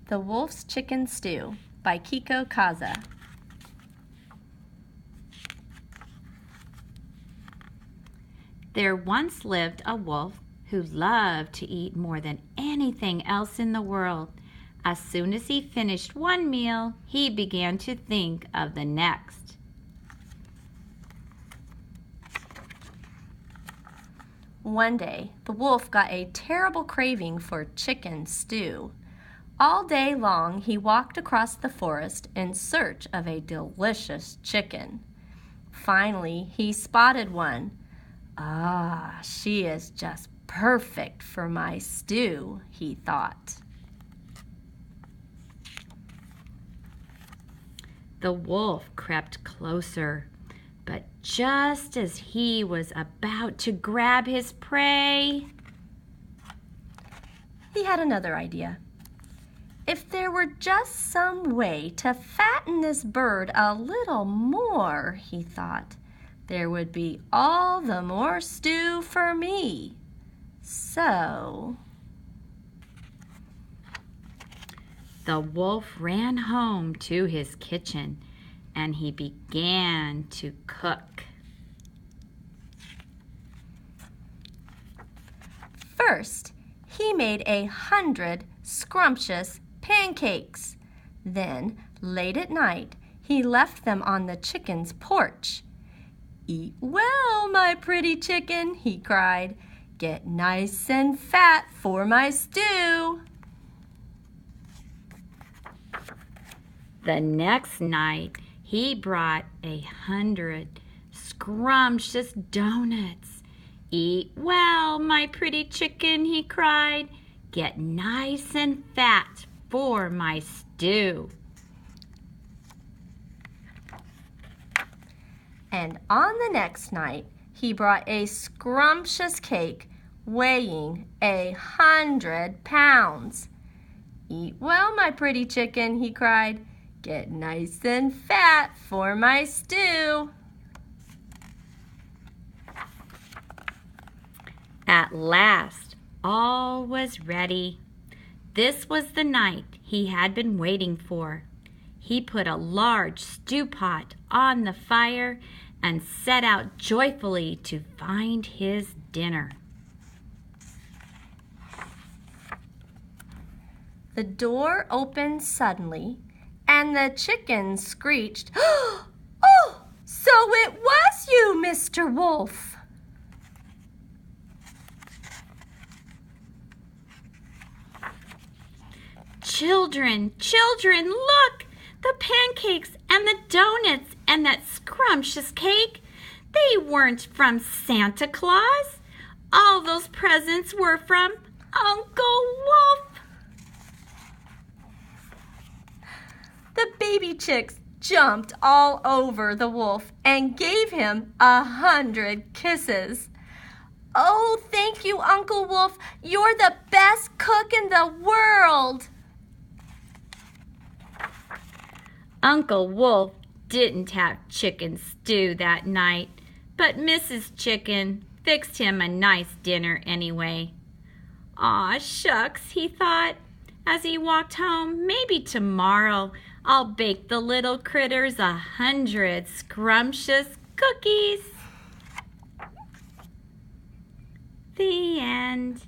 The Wolf's Chicken Stew by Kiko Kaza. There once lived a wolf who loved to eat more than anything else in the world. As soon as he finished one meal, he began to think of the next. One day, the wolf got a terrible craving for chicken stew. All day long, he walked across the forest in search of a delicious chicken. Finally, he spotted one. "Ah, she is just perfect for my stew," he thought. The wolf crept closer, but just as he was about to grab his prey, he had another idea. If there were just some way to fatten this bird a little more, he thought, there would be all the more stew for me. So the wolf ran home to his kitchen and he began to cook. First, he made 100 scrumptious pancakes. Then, late at night, he left them on the chicken's porch. "Eat well, my pretty chicken," he cried. "Get nice and fat for my stew." The next night, he brought 100 scrumptious donuts. "Eat well, my pretty chicken," he cried. "Get nice and fat for my stew." And on the next night, he brought a scrumptious cake weighing 100 pounds. "Eat well, my pretty chicken," he cried. "Get nice and fat for my stew." At last, all was ready. This was the night he had been waiting for. He put a large stew pot on the fire and set out joyfully to find his dinner. The door opened suddenly, and the chicken screeched, "Oh, so it was you, Mr. Wolf!" Children, children, look! The pancakes and the donuts and that scrumptious cake, they weren't from Santa Claus. All those presents were from Uncle Wolf. The baby chicks jumped all over the wolf and gave him 100 kisses. "Oh, thank you, Uncle Wolf. You're the best cook in the world." Uncle Wolf didn't have chicken stew that night, but Mrs. Chicken fixed him a nice dinner anyway. "Aw, shucks," he thought as he walked home. "Maybe tomorrow I'll bake the little critters 100 scrumptious cookies." The end.